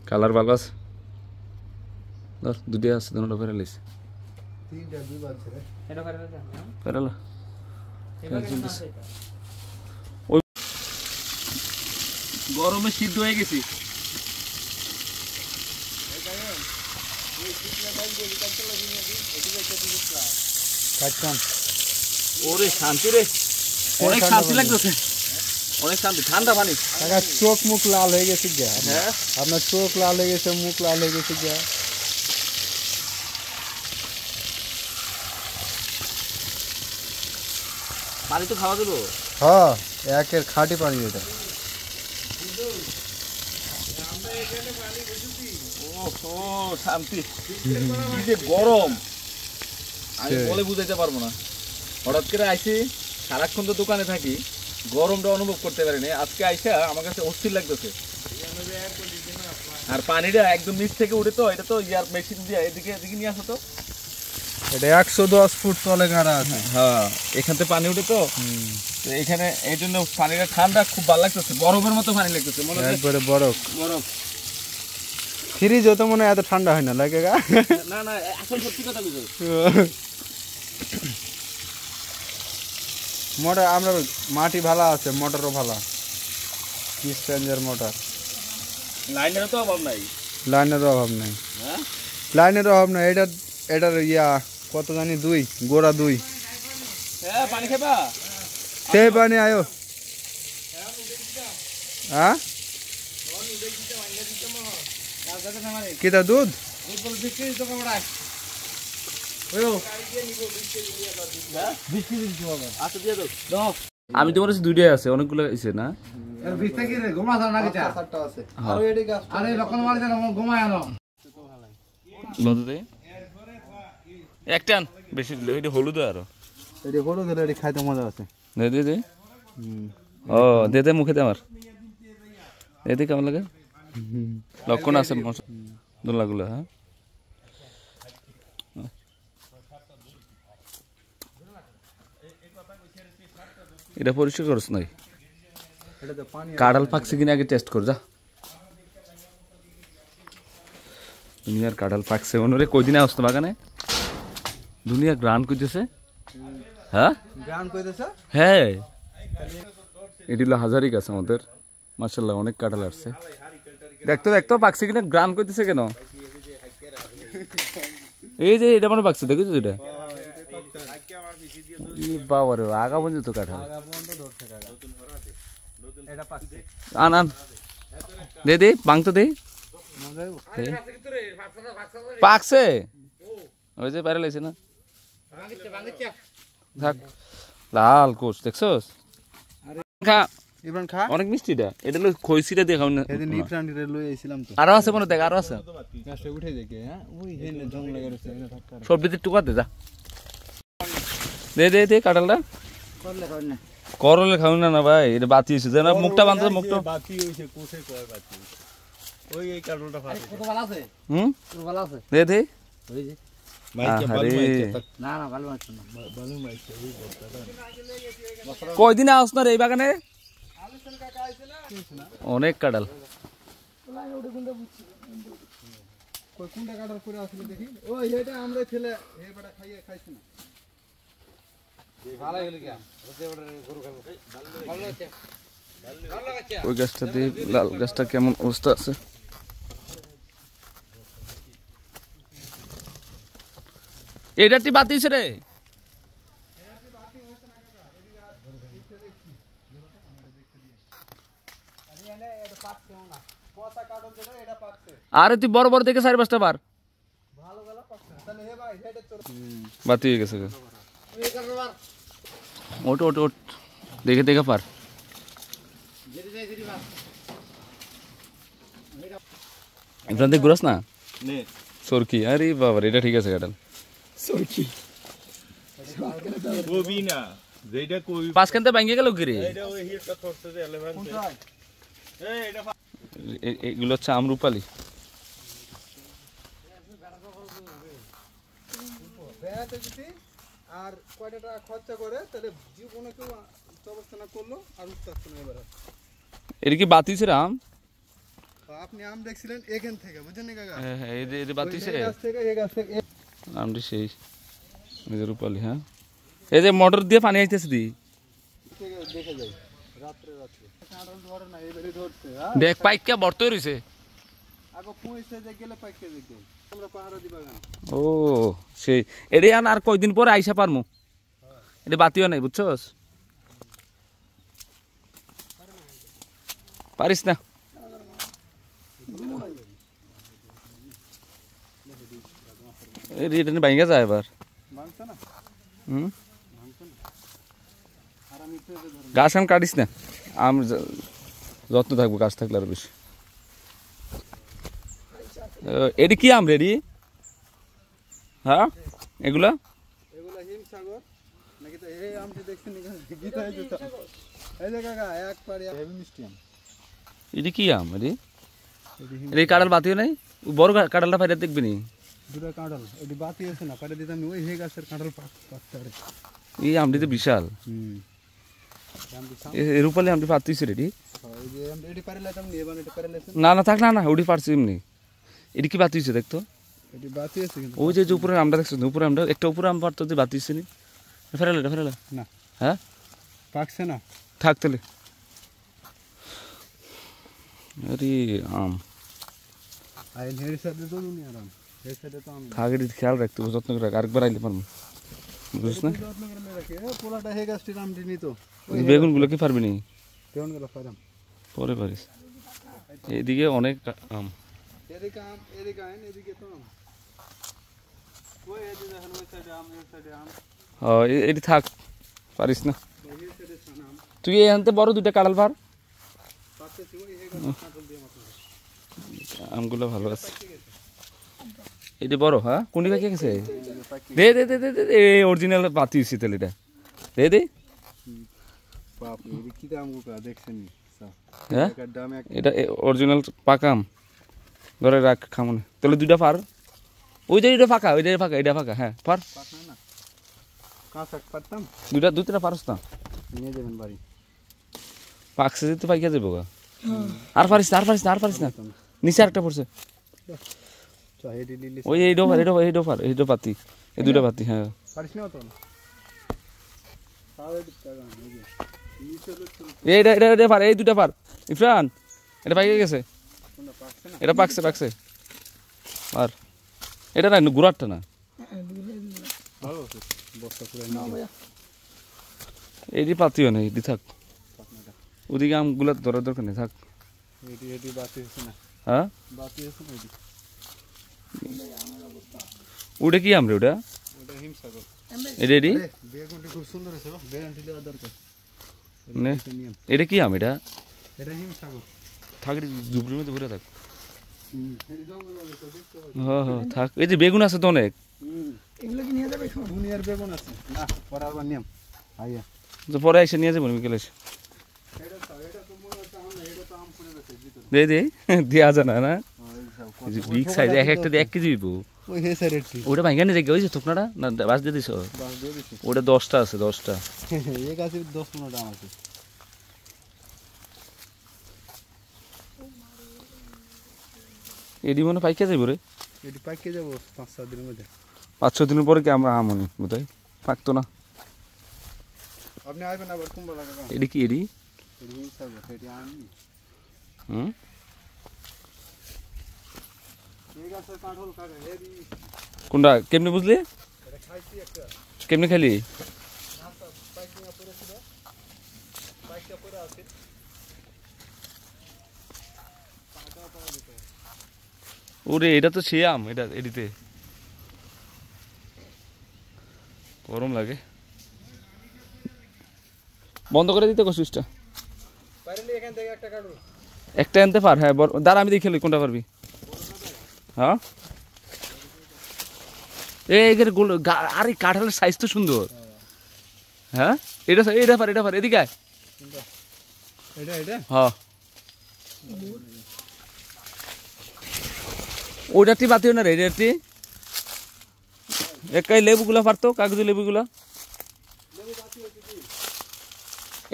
কালার ভালো আছে ধর দুটি আছে দুটো ফেরে লিস তিনটা দুই বাজছে রে ফেরালা গরমে সিদ্ধ হয়ে গেছি কাটতাম ওরে শান্তি রে অনেক শান্তি লাগতেছে অনেক শান্তি ঠান্ডা পানি কাকা চোখ মুখ লাল হয়ে গেছে গা হ্যাঁ আপনার চোখ লাল হয়ে গেছে মুখ লাল হয়ে গেছে গা পানি তো খাওয়া দেবো হ্যাঁ একের খাঁটি পানি এটা ও শান্তি কি যে গরম আমি বলে বুঝাইতে পারবো না হঠাৎ করে আইসি সারাক্ষণ তো দোকানে থাকি গরমটা অনুভব করতে পারিনি আজকে আইসা আমার কাছে অস্থির লাগতেছে আর পানিটা একদম নিচ থেকে উঠে তো এটা তো ইয়ার মেশিন দিয়ে এদিকে এদিকে নিয়ে আসো তো এটা 110 ফুট তলে গাড়া আছে হ্যাঁ এখান থেকে পানি উঠে তো এখানে এই জন্য পানিটা ঠান্ডা খুব ভালো লাগতেছে বরফের মতো পানি লাগতেছে মনে হচ্ছে একবারে বরফ বরফ ফ্রিজ তো মনে হয় এত ঠান্ডা হয় না লাগে গা না না এখন সত্যি কথা বুঝো মোটর আমরা মাটি ভালো আছে মোটরও ভালো ডিসপেন্সার মোটর লাইনের তো অভাব নাই লাইনেরও অভাব নেই হ্যাঁ লাইনের অভাব নেই এটার ইয়া কত জানি 2 গোড়া 2 হ্যাঁ পানি খাবা সেই পানি আয়ো হ্যাঁ কিটা দুধ আমি তোমার কাছে দুইটাই আছে অনেকগুলো আছে না এর ভিতরে কি রে গোমা জানা কিটা চারটা আছে হ্যাঁ। আর এডি গাছ আরে লক্ষণ মারি দেন গোমা আনো বন্ধু দে একটান বেশি দিলে এটা হলুদ আরো এডি বড় গেলে এডি খাইতে মজা আছে দে দে দে ও দে দে মুখে দে আমার দে কেমন লাগে লক্ষণ আছে দোলাগুলো হ্যাঁ এটা পরিষ্কার করছ নাই এটা তো পানি কাঁঠাল পাকছে কিনা আগে টেস্ট কর যা দুনিয়ার কাঁঠাল পাকছে ওনরে কয়দিনে আসতো বাগানে দুনিয়া গ্রান কইতেছে হ্যাঁ গান কইতেছে হ্যাঁ এটি হলো হাজারি গাছ আমাদের মাশাআল্লাহ অনেক কাঁঠাল আসছে দেখতো দেখতো পাকছে কিনা গ্রান কইতেছে কেন এই যে এটা মানে পাকছে দেখেছো এটা বাবা রে আগা পর্যন্ত কাঁঠাল এটা পাচ্ছে আন আন দে দে বাংতো দে পাকছে ওই যে বাইরে লাইছে না থাক লাল কোষ দেখছস খা ইমরান খা অনেক মিষ্টিটা এটা হলো খইসিটা দিয়ে খাও না এদিন ইফরান্ডিরে লই আইছিলাম তো আরো আছে মনে দেখ আরো আছে গাছে উঠে দেখে হ্যাঁ ওই হেনে জঙ্গলে গেছে এনে থাকতার সবজিতে টুকা দে যা দে দে দে কাঁঠালটা করলে কর না করলে খাও না না ভাই এটা বাতি হয়েছে যেন মুখটা বাঁধতে মুখটা বাতি হইছে কোষে কয় বাতি ওই এই কাটলটা ফাটে কত ভালো আছে হুম তোর ভালো আছে দে দে ওই যে না না ভালো আছে না বালু মাইছে ওই বর্তাটা কয়দিন আস না রে এই বাগানে অনেক কাঁঠাল কই কোনটা কাটার করে আসলে দেখি ওই এটা আমরা ছেলে হে বড় খাইয়ে খাইছ না ভালো হইল কি ওতে ওটা গরু খাবো ভালো আছে ভালো লাগছে ওই গাছটা দিয়ে লাল গাছটা কেমন অবস্থা আছে এটাটি বাতিস রে পচা কাটল যেটা এটা পাকছে আরে তুই বড় বড় দেখে 4-5টা বার ভালো গলা পাকছে তাহলে হে ভাই এটা চল বাতি হয়ে গেছে এই করবার ওট ওট ওট দেখে দেখে পার যেতে যাই যেতে মার এখান থেকে ঘুরাস না নে সরকি আরে বাবা এটা ঠিক আছে কাঁঠাল সরকি কবি না যেটা কবি পাঁচখানতে ভেঙে গেল কি রে এটা ওই হিটটা করতে যে 11 এই এটা এগুলো হচ্ছে আমরুপালি বেড়াতে যদি আর কয়টা টাকা খরচা করে তাহলে জীবনে কেউ অবস্থা না করলো আর উঠতে আসতো না এবার এটা কি বাতিছে রে আম আপনি আম দেখছিলেন এখান থেকে বুঝছেন না কাকা হ্যাঁ এই যে বাতিছে ওই গাছ থেকে এই গাছ থেকে আমটি সেই নিজের রূপালি হ্যাঁ এই যে মোটর দিয়ে পানি আইতেছে দি থেকে দেখে যাই রাত্রে কাঁঠাল ধরে না এবারে ধরছে হ্যাঁ দেখ পাইকা বর্ত রইছে আগে পয়সা যে গেলে পাইকে দেখে আমরা পাহাড় দিবা গান ও সেই এডে আন আর কয়দিন পরে আইসা পারমু এটা বাতিও নাই বুঝছস পারিস না এই রেট ভাঙ্গা যায় এবার মানছ না হুম আর আমি ফেলে ধরে গাছ আম কাটিস না আম যত্ন থাকবো গাছ থাকলে আরো বেশি এটি কি আম রেডি হ্যাঁ এগুলা এগুলা হিমসাগর নাকি তো এই আমটি দেখছেন গীতা এই যে এই যে কাকা এক পারি হেভি মিষ্টি আম এটি কি আম এটি কাঁঠাল বাতিও নাই বড় কাঁঠালটা ফাইটা দেখবি নি দুটা কাঁঠাল এটি বাতি আছে না পারে দিতাম ওই হে গাছের কাঁঠাল পাকতে আরে এই আমটি তো বিশাল রূপালি আমটি পাতিছে রেডি এই যে এটি পারে লাইতাম নি এবার এটি পারে লাইতাম না না থাক না না ওটি পারছি এমনি এটি কি বাতিছে দেখতো এটি বাতি আছে কিন্তু ওই যে উপরে আমটা দেখছো উপরে আমটা একটা উপরে আম পারতো যে বাতিছে নি ফেরালে না হ্যাঁ পাকছে না থাক তাহলে আরে আম আইন হের সাথে তো নি আরাম হের সাথে তো আম থাক এটি খেয়াল রাখতে হবে, যত্ন করে রাখ, আরেকবার আইলে পারবো বুঝিস না যত্ন করে রাখে পোলাটা হে গাছটির আমটি নিত বেগুনগুলো কি পারবি নি কেমন গেল পারাম পরে পারিস এদিকে অনেক আম এদিকে আম এদিকে আইন এদিকে তো আম ওই এদিকে দেখেন ওই সাইডে আম এই সাইডে আম এটি থাক পারিস না ওই সাইডে ছানা আম তুই এখানতে বড় দুইটা কাঁঠাল পার আসতেছি ওই এই গাছে কাঁঠাল দিয়ে মাছ আমগুলো ভালো আছে এটা বড় হ্যাঁ কোনটি পাখি গেছে দে দে দে দে দে অরিজিনাল পাতি হয়েছে তাহলে এটা দে দে বাপ রে কি দাম গোটা দেখছেন হ্যাঁ এটার দাম এক এটা অরিজিনাল পাকা আম ধরে রাখ খামনে তাহলে দুইটা পার ওই যে এটা ফাঁকা ওইটা ফাঁকা এটা ফাঁকা হ্যাঁ পার পাত না কাঁচা পারতাম দুইটা দুই তিনটা পারস না নিয়ে যাবেন বাড়ি পাকছে যেতে পাইকা যাবো গা আর পারিস না আর পারিস না আর পারিস না নিচে আরেকটা পড়ছে চা এডি লিলি ওই এই ডোফার এই ডো পাতি এই দুইটা পাতি হ্যাঁ পারিস না তো তাও এডি টাকা এই যে নিচে ছোট এইটা এটা এটা পার এই দুইটা পার ইফরান এটা পাইকে গেছে কোনটা পাকছে না এটা পাকছে পাকছে আর এটা না গুড়ারটা না ভালো আছে বস্তা করে নিয়ে এইটি পাতিও নেই এটি থাক পাকনাটা ওদিকে আমগুলো ধরার দরকার নেই থাক এডি এডি বাতি হচ্ছে না হ্যাঁ বাতি হচ্ছে না এডি ওটা কি আম রে ওটা ওটা হিমসাগর এটা এডি বেগুনটি খুব সুন্দর আছে বেগুনটি দেওয়া দরকার নে নিয়ম এটা কি আম এটা এটা হিমসাগর থাক ঝুপড়ির মধ্যে ঘুরে থাক এডি জঙ্গল আছে তো দেখতে পাই হ্যাঁ হ্যাঁ থাক এই যে বেগুন আছে তো অনেক দুনিয়ার বেগুন আছে না পরে আবার নিয়ম আইয়া তো পরে এসে নিয়ে যাবো বিকেলে এসে এটা তো মনে হচ্ছে আম না এটা তো আম পড়ে গেছে ভিতরে দে দে দেওয়া যায় না না এই সব বিগ সাইজ এক একটা দিয়ে 1 কেজি দিব ওই হে স্যার এটি ওটা ভাঙা নিয়ে দেখে ওই যে থুকনাটা না বাস দিয়ে দিছ বাস দিয়ে দিছি ওটা 10টা আছে 10টা এই গাছে 10-15 দাম আছে এডি মনে পাইকা যাইব রে এটি পাইকে যাব 5-7 দিনের মধ্যে 5-6 দিনের পরে কি আমরা আমনি বোধহয় পাকতো না আপনি আসবেন আবার কুমড়া লাগা এডি কি এডি এটি হিমসাগর এটি আননি হুম এই গাছে কাঁঠাল কাটে হেভি কোনটা কেমনে বুঝলি এটা খাইছি একটা কেমনে খালি নাস্তা পাইকিং পড়েছিল পাইকা পড়ে আছে পাটা পাওয়া যেত ওরে এটা তো সে আম এটা এডিতে গরম লাগে বন্ধ করে দিতে সুইচটা পারলে এখান থেকে একটা কাটু একটা আনতে পার হ্যাঁ দাঁড়া আমি দেখে কোনটা পারবি হ্যাঁ এই গোল আরে কাঁঠালের সাইজ তো সুন্দর হ্যাঁ এটা এটা পার এদিকে আয় এটা এটা হ্যাঁ ওইটাটি বাতিও না রে এটাটি একাই লেবুগুলা পারতো কাগজি লেবুগুলা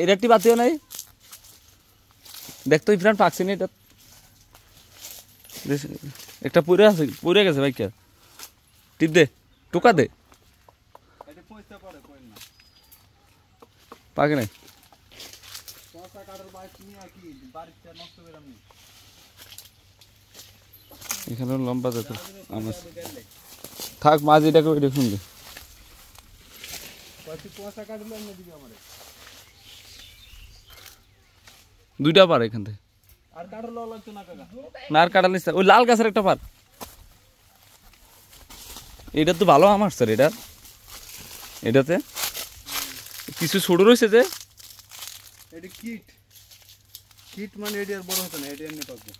এটাটি বাতিও নাই দেখতো ইফরান পাকছে না এটা একটা পুরে গেছে ভাই কে টিপ দে টোকা দে এটা পয়সা পড়ে কই না পাকে নাই পয়সা কাটার বাইক নিয়ে কি বাড়িতে নষ্ট করে আমি এখানে লম্বা যেত আমার থাক মাঝ এটাকে ওই দেখুন দে পয়সা কাটলে এনে দিবি আমারে দুইটা পার এখান থেকে আর কাটার লওয়া লাগতো না কাকা না আর কাটাল নিচ্ছে ওই লাল গাছের একটা পার এটা তো ভালো আমার স্যার এটাতে কিছু ছোট রয়েছে যে এটা কিট কিট মানে এটি আর বড় হতো না এটি এমনি পাবো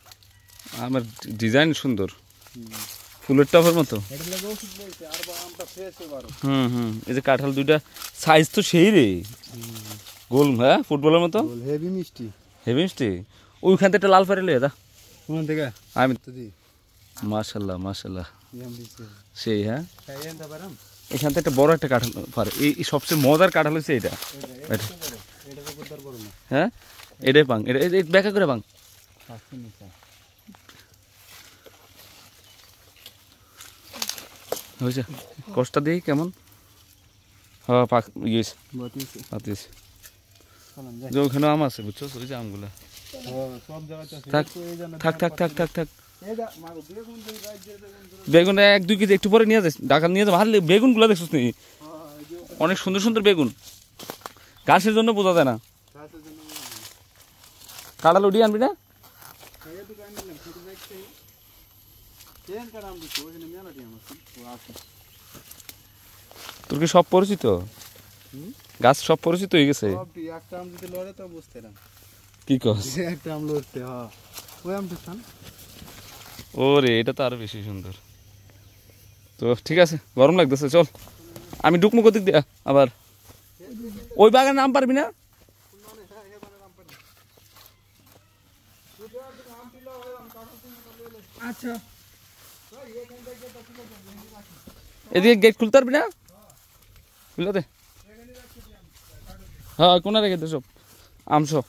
আমার ডিজাইন সুন্দর ফুলের টপের মতো এটা লাগে ওষুধ বলছে আর আমটা ফ্রেশ এবারও হুম এই যে কাঁঠাল দুইটা সাইজ তো সেই রে গোল হ্যাঁ ফুটবলের মতো হেভি মিষ্টি হেভি মিষ্টি ওইখান থেকে একটা লাল পারে লয়ে দা কোন থেকে আমি তো দি মাশাল্লাহ ইয়াম দিছে সেই হ্যাঁ খাইয়েন দা পারাম এখান থেকে একটা বড় একটা কাঁঠাল পারে এই সবচেয়ে মজার কাঁঠাল হচ্ছে এটা এটা তো বড় বড় না হ্যাঁ এটাই পাং এটা ব্যাখ্যা করে পাং আসছে না হয়েছে কষ্টটা দিই কেমন হ্যাঁ পাক ইয়েছে বাতিছে পাতিস চলুন যাই যে ওখানে আম আছে বুঝছো ওই যে আমগুলা সব জায়গাতে আছে থাক এই জানা থাক এই দা মাগো বেগুন যে রাজ্যের বেগুন বেগুন 1-2 কেজি একটু পরে নিয়ে যাস ঢাকা নিয়ে যাবো হারলে বেগুনগুলো দেখছিস নি অনেক সুন্দর সুন্দর বেগুন গাছের জন্য বোঝা যায় না চাষের জন্য কাঁঠাল উঠিয়ে আনবি না খাইয়ে তো কাইন্ড না ছোট দেখতে ট্রেন কারাম দিতো ওখানে মেলাটি আমার ও আছে তোর কি সব পরিচিত গাছ সব পরিচিত হয়ে গেছে সবটি একটা আম যদি লড়ে তো বুঝতে না কি কস একটা আম লড়তে হ্যাঁ ওই আমটা স্থান ওরে এটা তো আরো বেশি সুন্দর। তো ঠিক আছে, গরম লাগতেছে, চল আমি ঢুকমু কোদিক দিয়া আবার। ওই বাগানে নাম পারবি না? আচ্ছা এদিকে গেট খুলতে পারবি না? খুলে দে। হ্যাঁ কোনা রেখে দে সব আম সব।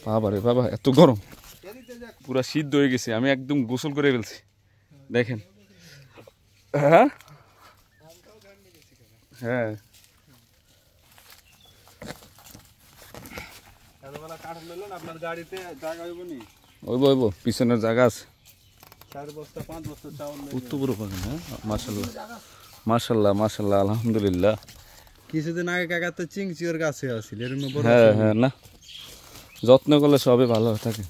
বাবা রে বাবা, এত গরম, পুরা সিদ্ধ হয়ে গেছে, আমি একদম গোসল করে ফেলছি দেখেন। হ্যাঁ হ্যাঁ এতবেলা কাঠ লইলেন আপনার গাড়িতে জায়গা হইব নি? ওইব ওইব, পিছনের জায়গা আছে। 4 বস্তা 5 বস্তা চাউল উত্তর পুরো পাবেন। হ্যাঁ মার্শাল্লাহ মার্শাল্লাহ মার্শাল্লাহ আলহামদুলিল্লাহ। কিছুদিন আগে কাকা তো চিংচিওর গাছে আসছিল এর মধ্যে হ্যাঁ হ্যাঁ, না যত্ন করলে সবই ভালো থাকে।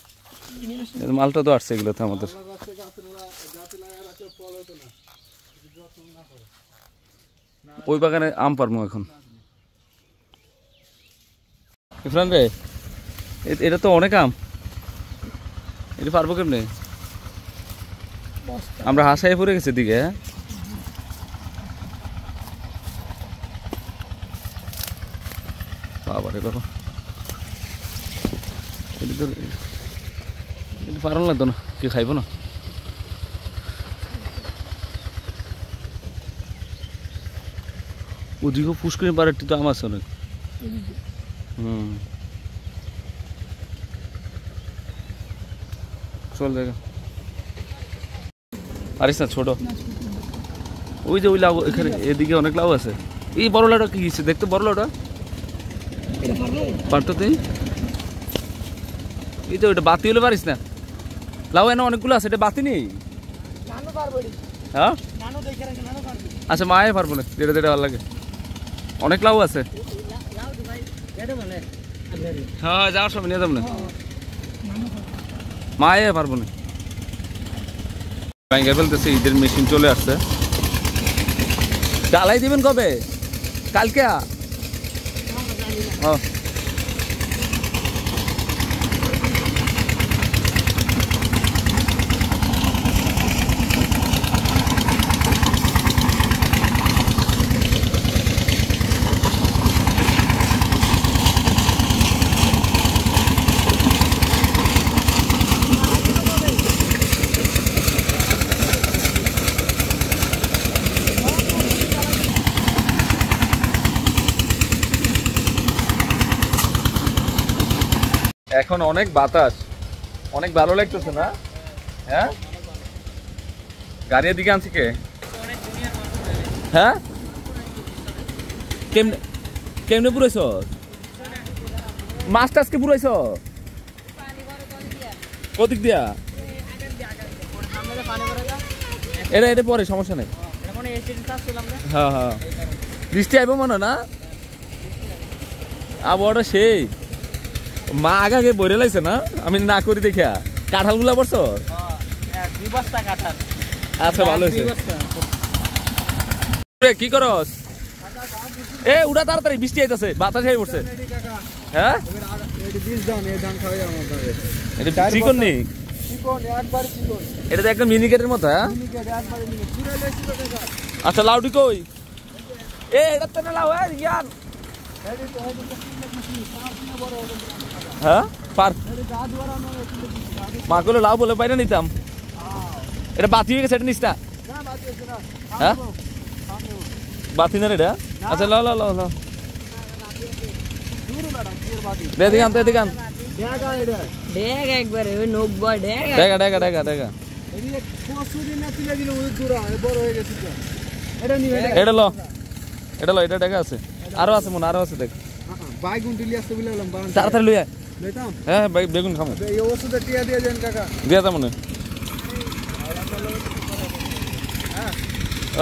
এর মালটা তো আসছে এগুলোতে আমাদের। ওই বাগানে আম পারবো এখন। ইফরান রে, এটা তো অনেক আম, এটা পারবো কেমনে? আমরা হাসায় পড়ে গেছে দিকে। হ্যাঁ বাবা রে বাবা, এটা তো এটা পারন লাগতো না, কি খাইব না? ওদিকেও পুষ্করিণী পাড়ারটি তো আম আছে অনেক। চল দেখা পারিস না ছোট। ওই যে ওই লাউ এখানে, এদিকে অনেক লাউ আছে। এই বড় লাউটা কি হয়েছে দেখতে? বড় লাউটা পারতো তুই? এই তো ওইটা বাতি হলে পারিস না? লাউ এনে অনেকগুলো আছে, এটা বাতি নেই। হ্যাঁ আচ্ছা, মায়ে পারবো না, যেটা যেটা ভালো লাগে। অনেক লাউ আছে। হ্যাঁ যাওয়ার সময় নিয়ে যাবো না, মায়ে পারবো না। ব্যাংকে ফেলতেছে, ঈদের মেশিন চলে আসছে। ডালাই দিবেন কবে? কালকে? ও এখন অনেক বাতাস, অনেক ভালো লাগতেছে না? হ্যাঁ গাড়ি এদিকে আনছি কে? হ্যাঁ কেমনে কেমনে পুরাইছ মাছ টাছকে পুরাইছ? কদিক দিয়া? এটা এটা পরে সমস্যা নেই। হ্যাঁ হ্যাঁ বৃষ্টি আইব মনে না? আবহাওয়াটা সেই মা আগে আগে বইরে লাইছে না, আমি না করি দেখা। কাঁঠাল গুলা পড়ছ? আচ্ছা ভালো হয়েছে। কি করস? এ উড়া তাড়াতাড়ি, বৃষ্টি আইতাছে, বাতাস হয়ে পড়ছে। হ্যাঁ এটা চিকন নেই, এটা তো একদম মিনিকেটের মতো। হ্যাঁ আচ্ছা লাউডি কই? এ এটা তো লাউ। জ্ঞান হ্যাঁ পার মা করলে লাউ বলে বাইরে নিতাম। এটা বাতি হয়ে গেছে, এটা নিস না? হ্যাঁ বাতি না এটা? আচ্ছা ল ল ল ল এদিকে আন, এদিকে আন। ডেগা ডেগা ডেগা ডেগা এটা ল, এটা ল, এটা ডেগা আছে, আরো আছে মনে, আরো আছে দেখ। তাড়াতাড়ি লইয়া। হ্যাঁ বেগুন খামো, দিয়া তা মনে।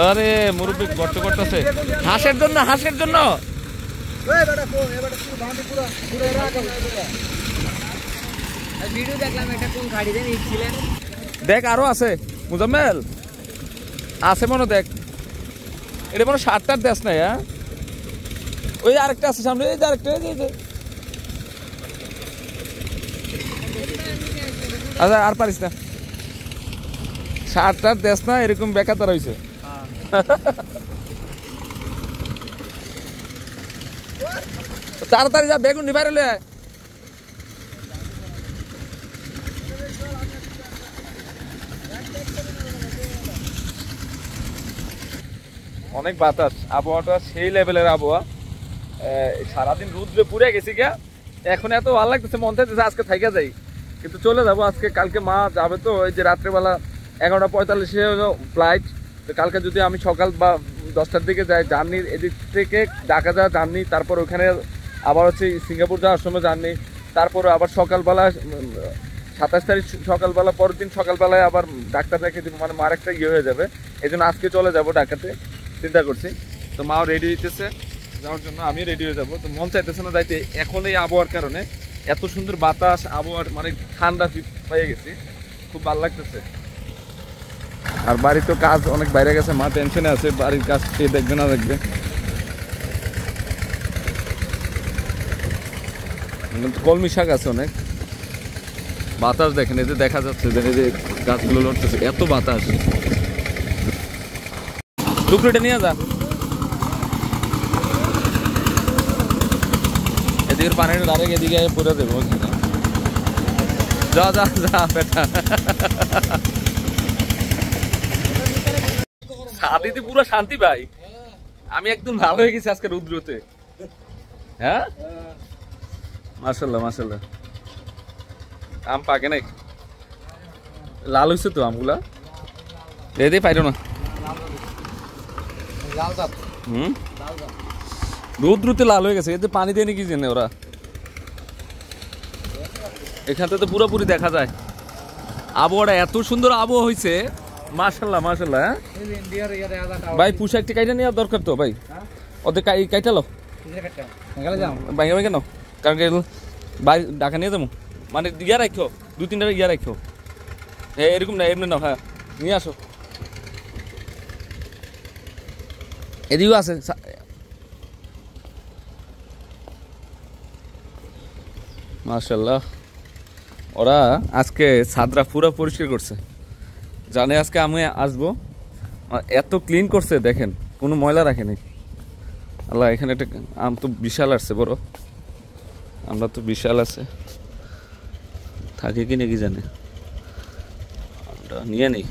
আরে মুরব্বী গর্ত করতেছে হাঁসের জন্য, হাঁসের জন্য। দেখ আরো আছে মুজাম্মেল, আছে মনে দেখ। এটা মনে 7-8 দেশ নাই। হ্যাঁ ওই আরেকটা আছে সামনে, এই যে আরেকটা, এই যে। আচ্ছা আর পারিস না, সারটার দেশ না এরকম বেকাতার হয়েছে। তাড়াতাড়ি যা, বেগুন নিবাই রে। অনেক বাতাস, আবহাওয়াটা সেই লেভেলের আবহাওয়া। সারাদিন রুদ্রে পুড়ে গেছি গা, এখন এত ভালো লাগতেছে, মন চাইতেছে আজকে থাইকা যাই, কিন্তু চলে যাবো আজকে। কালকে মা যাবে তো, ওই যে রাত্রেবেলা 11:45 হলো ফ্লাইট। তো কালকে যদি আমি সকাল বা 10টার দিকে যাই, জার্নি এদিক থেকে ঢাকা যাওয়া জার্নি, তারপর ওখানে আবার হচ্ছে সিঙ্গাপুর যাওয়ার সময় জার্নি, তারপরে আবার সকালবেলা 27 তারিখ সকালবেলা, পরের দিন সকালবেলায় আবার ডাক্তার রেখে দিব, মানে মার একটা ইয়ে হয়ে যাবে। এই জন্য আজকে চলে যাবো ঢাকাতে, চিন্তা করছি। তো মাও রেডি হইতেছে যাওয়ার জন্য, আমি রেডি হয়ে যাবো। তো মন চাইতেছে না যাইতে, এখন এই আবহাওয়ার কারণে, এত সুন্দর বাতাস, আবহাওয়ার মানে ঠান্ডা পেয়ে গেছি, খুব ভালো লাগতেছে। আর বাড়ির তো কাজ অনেক বাইরে গেছে, মা টেনশনে আছে, বাড়ির কাজ কে দেখবে না দেখবে। কলমি শাক আছে অনেক, বাতাস দেখেন, এই যে দেখা যাচ্ছে এই যে গাছগুলো লড়তেছে, এত বাতাস। টুকরিটা নিয়ে যা, এদিকে পানির ডাইরেক্ট এদিকে পুরো দেবো। যা যা যা বেটা, শান্তিতে পুরো শান্তি ভাই, আমি একদম ভালো হয়ে গেছি আজকে রুদ্রতে। হ্যাঁ মাশাআল্লাহ মাশাআল্লাহ। আম পাকে নাই, লাল হয়েছে তো আমগুলা, দে পাইরো না। রৌদ্রুতে লাল হয়ে গেছে, এতে পানি দেয়নি কি জানে ওরা। এখানে তো পুরোপুরি দেখা যায়, আবহাওয়াটা এত সুন্দর আবহাওয়া হয়েছে, মাশাআল্লাহ মাশাআল্লাহ। ভাই পোশাকটি কাইটা নেওয়ার দরকার তো ভাই, ওদের কাইটালো ভাঙে কেন, কারণ ভাই ঢাকা নিয়ে যাবো, মানে ইয়া রাখো, 2-3টা ইয়া রাখো। হ্যাঁ এরকম না, এমনি না, হ্যাঁ নিয়ে আসো। এদিকেও আছে, মাশাআল্লাহ। ওরা আজকে ছাদরা পুরো পরিষ্কার করছে, জানে আজকে আমি আসবো, এত ক্লিন করছে দেখেন, কোনো ময়লা রাখেনি। আল্লাহ, এখানে একটা আম তো বিশাল আসছে বড়, আমরা তো বিশাল আছে, থাকে কি নাকি জানে, আমরা নিয়ে নিই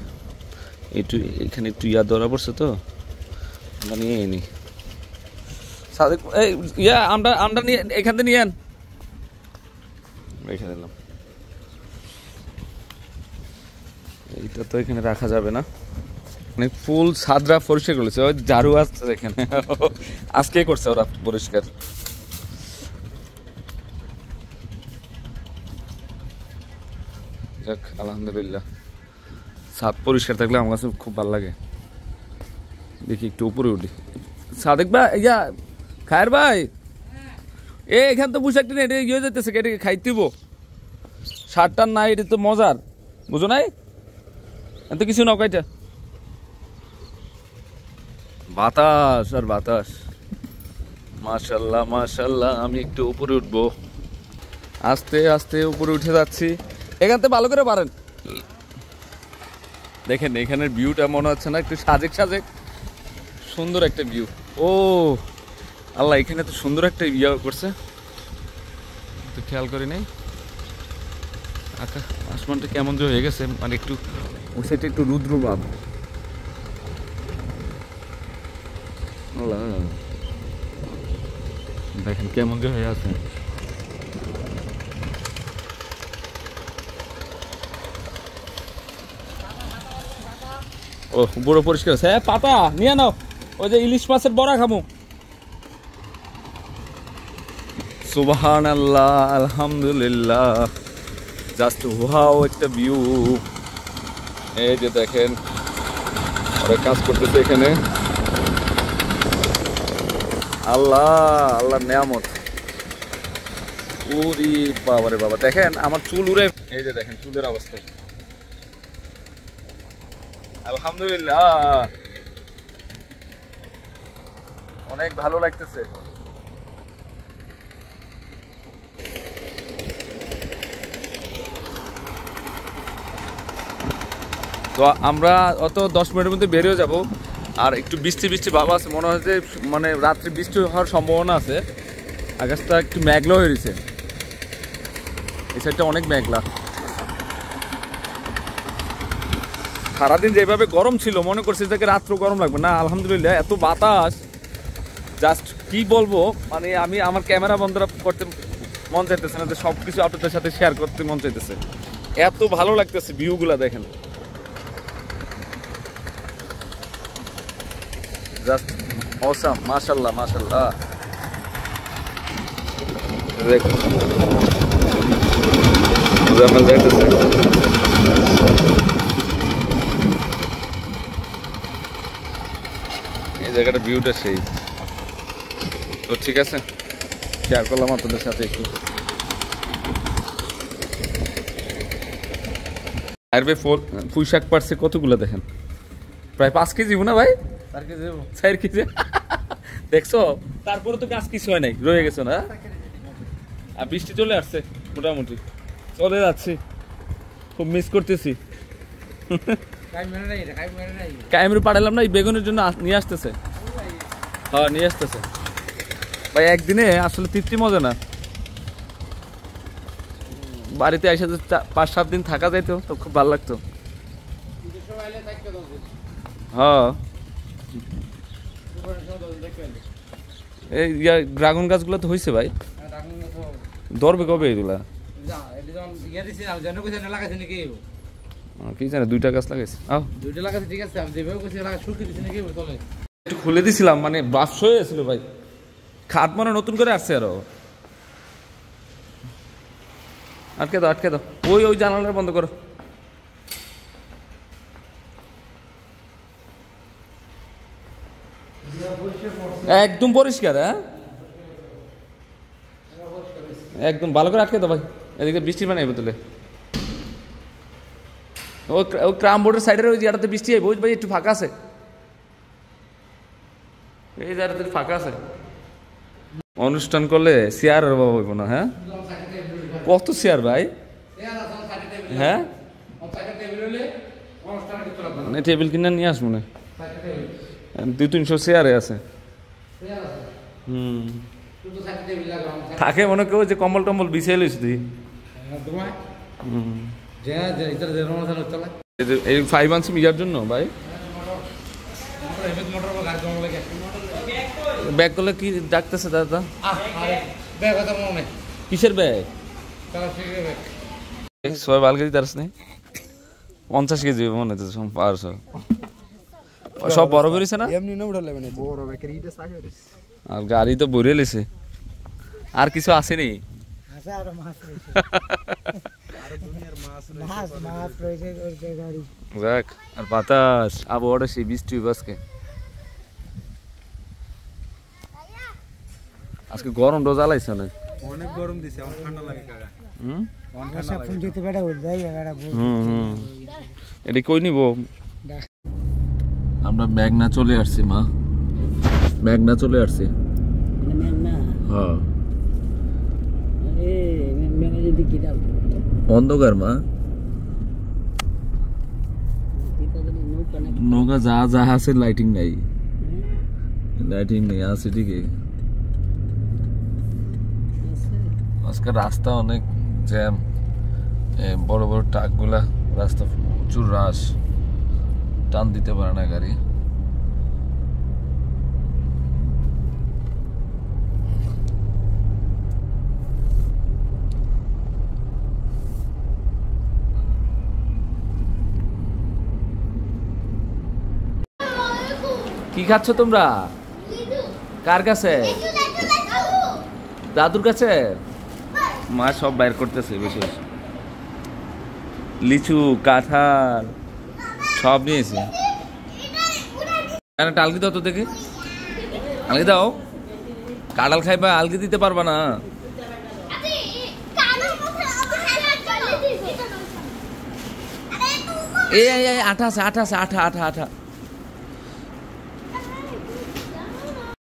একটু, এখানে একটু ইয়া ধরা পড়ছে তো আমরা নিয়ে নিই। সাদেক এই ইয়া আমরা নিয়ে এখান থেকে নিয়ে আন, রেখে দিলাম। এইটা তো এখানে রাখা যাবে না, মানে ফুল ছাদরা পরিষ্কার করেছে, ওই ঝাড়ু আসছে এখানে, আজকে করছে ওরা পরিষ্কার। যাক আলহামদুলিল্লাহ, ছাদ পরিষ্কার থাকলে আমার কাছে খুব ভালো লাগে। দেখি একটু উপরে উঠি। সাদেক ভাই, ইয়া খায়ের ভাই, এখান তো পোশাকটি না, এটা ইয়ে যেতেছে, এটা খাইতেব, শার্টটার নাই, এটা তো মজার, বুঝো নাই, এত কিছু না কয়টা। বাতাস আর বাতাস, মাশাআল্লাহ মাশাআল্লাহ। আমি একটু উপরে উঠবো, আস্তে আস্তে উপরে উঠে যাচ্ছি। এখান থেকে ভালো করে পারেন, দেখেন এখানের ভিউটা মনে হচ্ছে না একটু সাজেক সাজেক, সুন্দর একটা ভিউ। ও আল্লাহ, এখানে তো সুন্দর একটা ইয়া করছে, তো খেয়াল করি নাই। আকাশ আসমানটা কেমন যে হয়ে গেছে, মানে একটু ওই সাইডে একটু রুদ্র ভাব। দেখেন কেমন যে হয়ে আছে, ও বড় পরিষ্কার আছে। হ্যাঁ পাতা নিয়ে নাও, ওই যে ইলিশ মাছের বড়া খামু। সুবহানাল্লাহ আলহামদুলিল্লাহ, জাস্ট ওয়াও একটা ভিউ। এই যে দেখেন ওরা কাজ করতেছে এখানে, আল্লাহ আল্লাহর নিয়ামত। ওরে বাবা রে বাবা, দেখেন আমার চুল উড়ে, এই যে দেখেন চুলের অবস্থা। আলহামদুলিল্লাহ, অনেক ভালো লাগতেছে। তো আমরা অত 10 মিনিটের মধ্যে বেরিয়ে যাব। আর একটু বৃষ্টি বৃষ্টি ভাব আছে, মনে হয় যে মানে রাত্রে বৃষ্টি হওয়ার সম্ভাবনা আছে। আকাশটা একটু মেঘলা হয়ে গেছে, এই সাইডটা অনেক মেঘলা। সারাদিন যেভাবে গরম ছিল মনে করছি যে রাত্রে গরম লাগবে না, আলহামদুলিল্লাহ এত বাতাস, জাস্ট কি বলবো। মানে আমি আমার ক্যামেরা বন্ধ করতে মন চাইতেছে না, যে সব কিছু আপনাদের সাথে শেয়ার করতে মন চাইতেছে, এত ভালো লাগতেছে ভিউগুলা দেখেন, জাস্ট অসাম। মাশাআল্লাহ মাশাআল্লাহ, দেখুন জামাল দেখতেছে। এই জায়গাটা ভিউটা সেই। তো ঠিক আছে, শেয়ার করলাম আপনাদের সাথে একটু। আর ভাই পুঁই শাক পারছে কতগুলো দেখেন, প্রায় 5 কেজি না ভাই? 4 কেজি দেখছো? তারপরে তো কাজ কিছু হয় নাই, রয়ে গেছে না। আর বৃষ্টি চলে আসছে, মোটামুটি চলে যাচ্ছে, খুব মিস করতেছি। কাইমেরু পাঠালাম না, এই বেগুনের জন্য নিয়ে আসতেছে। হ্যাঁ নিয়ে আসতেছে ভাই, একদিনে আসলে তৃপ্তি মজা না। বাড়িতে এসে 5-7 দিন থাকা যাইতো তো খুব ভালো লাগতো। হ্যাঁ এই ড্রাগন গাছগুলো তো হয়েছে ভাই, ধরবে কবে এগুলা? কি জানে 2টা গাছ লাগাইছে, একটু খুলে দিছিলাম, মানে বাস হয়ে গেছিল ভাই, খাট মানে নতুন করে আসছে আরো। আটকে দাও আটকে দাও, ওই জানালাটা বন্ধ করো। একদম পরিষ্কার, হ্যাঁ একদম ভালো করে আটকে দাও ভাই, এদিকে বৃষ্টি পানি বোতলে। ও ক্রাম বোর্ডের সাইডের ওই জায়গাটাতে বৃষ্টি আইব, ভাই একটু ফাঁকা আছে, এই জায়গাটাতে ফাঁকা আছে। অনুষ্ঠান করলে চেয়ার আর বাবা হইব না, হ্যাঁ কত চেয়ার ভাই, হ্যাঁ টেবিল কিনে নিয়ে আসবো না, 200-300 চেয়ারে আছে। থাকে মনে কেউ যে কম্বল টম্বল বিছিয়ে লইস তুই। এই 5 মান্থস ইয়ার জন্য ভাই ব্যাগ করলে কি ডাকতেছে দাদা? কিসের ব্যাগ? সবাই ভালো কেজি তারস নেই, 50 কেজি মনে হচ্ছে পারছো, সব বড় করেছে না। আর গাড়ি তো ভরে লেছে, আর কিছু আসেনি। দেখ আর বাতাস, আবহাওয়াটা সেই বৃষ্টি বাসকে। আজকে গরম ডোজ আলাইছে না, অনেক গরম দিছে, আমার ঠান্ডা লাগে কাকা। এটা কই নিব? আমরা মেঘনা চলে আসছি মা, মেঘনা চলে আসছি। হ্যাঁ অন্ধকার মা, নৌকা যা আছে লাইটিং নাই, লাইটিং নেই আছে ঠিকই। আজকে রাস্তা অনেক জ্যাম, বড় বড় ট্রাকগুলা রাস্তা প্রচুর রাশ, টান দিতে পারে না গাড়ি। কি খাচ্ছ তোমরা? কার কাছে? দাদুর কাছে? মা সব বাইর করতেছে বেশি বেশি, লিচু কাঁঠাল সব নিয়েছি। আলগি দাও তো দেখি, আলগি দাও। কাঁঠাল খাইবা, আলগি দিতে পারবা না। এই আঠা আছে, আঠা আছে, আঠা আঠা আঠা